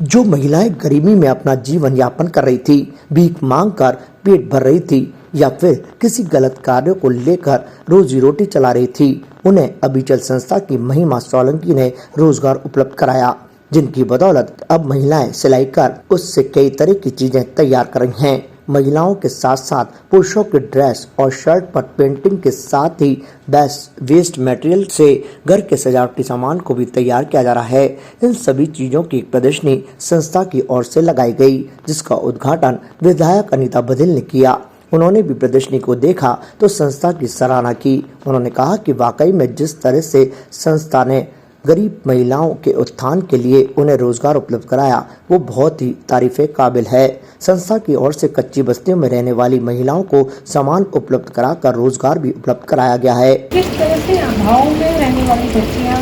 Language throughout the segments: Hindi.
जो महिलाएं गरीबी में अपना जीवन यापन कर रही थी, भीख मांगकर पेट भर रही थी या फिर किसी गलत कार्य को लेकर रोजी रोटी चला रही थी, उन्हें अविचल संस्था की महिमा सोलंकी ने रोजगार उपलब्ध कराया, जिनकी बदौलत अब महिलाएं सिलाई कर उससे कई तरह की चीजें तैयार कर रही हैं। महिलाओं के साथ साथ पुरुषों के ड्रेस और शर्ट पर पेंटिंग के साथ ही वेस्ट मटेरियल से घर के सजावटी सामान को भी तैयार किया जा रहा है। इन सभी चीजों की प्रदर्शनी संस्था की ओर से लगाई गई, जिसका उद्घाटन विधायक अनीता बधिल ने किया। उन्होंने भी प्रदर्शनी को देखा तो संस्था की सराहना की। उन्होंने कहा कि वाकई में जिस तरह से संस्था ने गरीब महिलाओं के उत्थान के लिए उन्हें रोजगार उपलब्ध कराया, वो बहुत ही तारीफे काबिल है। संस्था की ओर से कच्ची बस्तियों में रहने वाली महिलाओं को सामान उपलब्ध कराकर रोजगार भी उपलब्ध कराया गया है। किस तरह से अभाव में रहने वाली बच्चियां,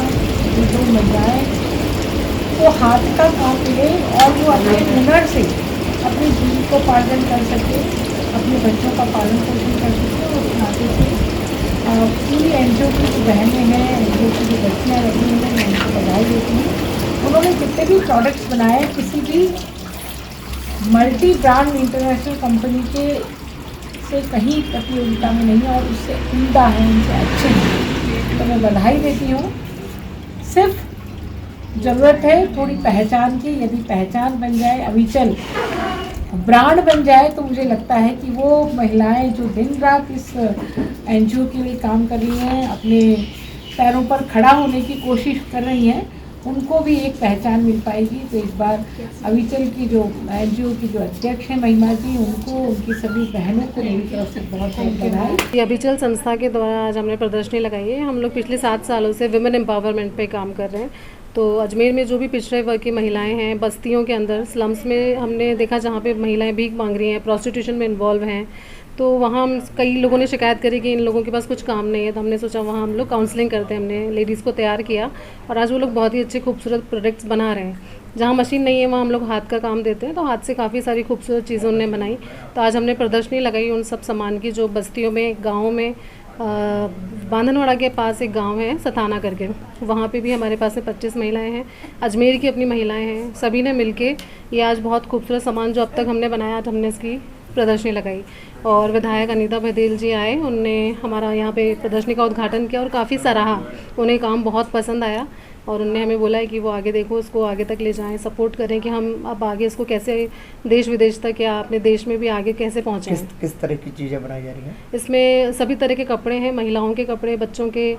जो महिलाएं, वो हाथ का काम ले और वो अपने हुनर से अपनी जीविकोपार्जन कर सके, अपने बच्चों का पालन पोषण कर सके। और उस नाते से पूरी एनजीओ की जो बहनें हैं, एनजीओ की जो बच्चियाँ रही हैं, मैं उनको बधाई देती हूँ। उन्होंने जितने भी प्रोडक्ट्स बनाए, किसी भी मल्टी ब्रांड इंटरनेशनल कंपनी के से कहीं प्रतियोगिता में नहीं और उससे उम्दा है, उनसे अच्छे हैं, तो मैं बधाई देती हूँ। सिर्फ ज़रूरत है थोड़ी पहचान की। यदि पहचान बन जाए, अविचल ब्रांड बन जाए, तो मुझे लगता है कि वो महिलाएं जो दिन रात इस एनजीओ के लिए काम कर रही हैं, अपने पैरों पर खड़ा होने की कोशिश कर रही हैं, उनको भी एक पहचान मिल पाएगी। तो इस बार अविचल की जो एनजीओ की जो अध्यक्ष हैं महिमा जी, उनको, उनकी सभी बहनों को मेरी तरफ से बहुत बहुत बधाई। अविचल संस्था के द्वारा आज हमने प्रदर्शनी लगाई है। हम लोग पिछले 7 सालों से विमेन एम्पावरमेंट पे काम कर रहे हैं। तो अजमेर में जो भी पिछड़े वर्ग की महिलाएं हैं, बस्तियों के अंदर स्लम्स में हमने देखा जहाँ पे महिलाएं भीख मांग रही हैं, प्रोस्टिट्यूशन में इन्वॉल्व हैं, तो वहाँ हम कई लोगों ने शिकायत करी कि इन लोगों के पास कुछ काम नहीं है। तो हमने सोचा वहाँ हम लोग काउंसलिंग करते हैं। हमने लेडीज़ को तैयार किया और आज वो लोग बहुत ही अच्छे खूबसूरत प्रोडक्ट्स बना रहे हैं। जहाँ मशीन नहीं है वहाँ हम लोग हाथ का काम देते हैं, तो हाथ से काफ़ी सारी खूबसूरत चीज़ें उन्होंने बनाई। तो आज हमने प्रदर्शनी लगाई उन सब सामान की, जो बस्तियों में, गाँव में, बांधनवाड़ा के पास एक गांव है सताना करके, वहाँ पे भी हमारे पास में 25 महिलाएं हैं। अजमेर की अपनी महिलाएं हैं, सभी ने मिलके ये आज बहुत खूबसूरत सामान जो अब तक हमने बनाया, आज हमने इसकी प्रदर्शनी लगाई। और विधायक अनीता बधिल जी आए, उनने हमारा यहाँ पे प्रदर्शनी का उद्घाटन किया और काफ़ी सराहा। उन्हें काम बहुत पसंद आया और उन्होंने हमें बोला है कि वो आगे देखो, इसको आगे तक ले जाएं, सपोर्ट करें कि हम अब आगे इसको कैसे देश विदेश तक या अपने देश में भी आगे कैसे पहुँचें। किस तरह की चीज़ें बनाई जा रही हैं? इसमें सभी तरह के कपड़े हैं, महिलाओं के कपड़े, बच्चों के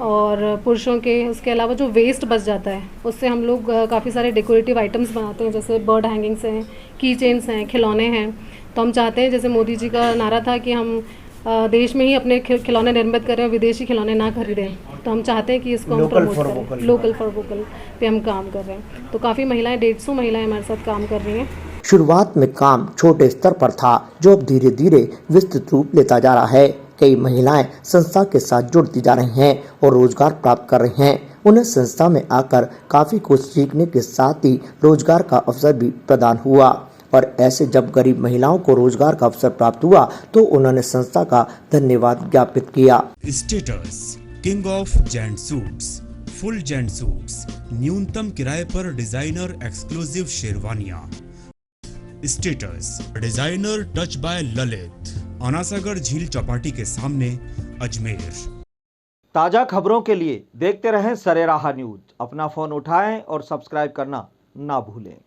और पुरुषों के। उसके अलावा जो वेस्ट बच जाता है उससे हम लोग काफ़ी सारे डेकोरेटिव आइटम्स बनाते हैं, जैसे बर्ड हैंगिंग्स हैं, की चेन्स हैं, खिलौने हैं। तो हम चाहते हैं, जैसे मोदी जी का नारा था कि हम देश में ही अपने खिलौने निर्मित करें और विदेशी खिलौने ना खरीदें, तो हम चाहते हैं कि इसको हम प्रमोट करें। लोकल फॉर वोकल पे हम काम कर रहे हैं। तो काफ़ी महिलाएं, 150 महिलाएं हमारे साथ काम कर रही हैं। शुरुआत में काम छोटे स्तर पर था, जो अब धीरे धीरे विस्तृत रूप लेता जा रहा है। कई महिलाएं संस्था के साथ जुड़ती जा रही हैं और रोजगार प्राप्त कर रही हैं। उन्हें संस्था में आकर काफी कुछ सीखने के साथ ही रोजगार का अवसर भी प्रदान हुआ। और ऐसे जब गरीब महिलाओं को रोजगार का अवसर प्राप्त हुआ तो उन्होंने संस्था का धन्यवाद ज्ञापित किया। Status king of gent suits, full gent suits, न्यूनतम किराए पर डिजाइनर एक्सक्लूसिव शेरवानियां। Status designer touch by Lalit, Anasagar झील चौपाटी के सामने, अजमेर। ताजा खबरों के लिए देखते रहें सरेराह न्यूज। अपना फोन उठाएं और सब्सक्राइब करना ना भूलें।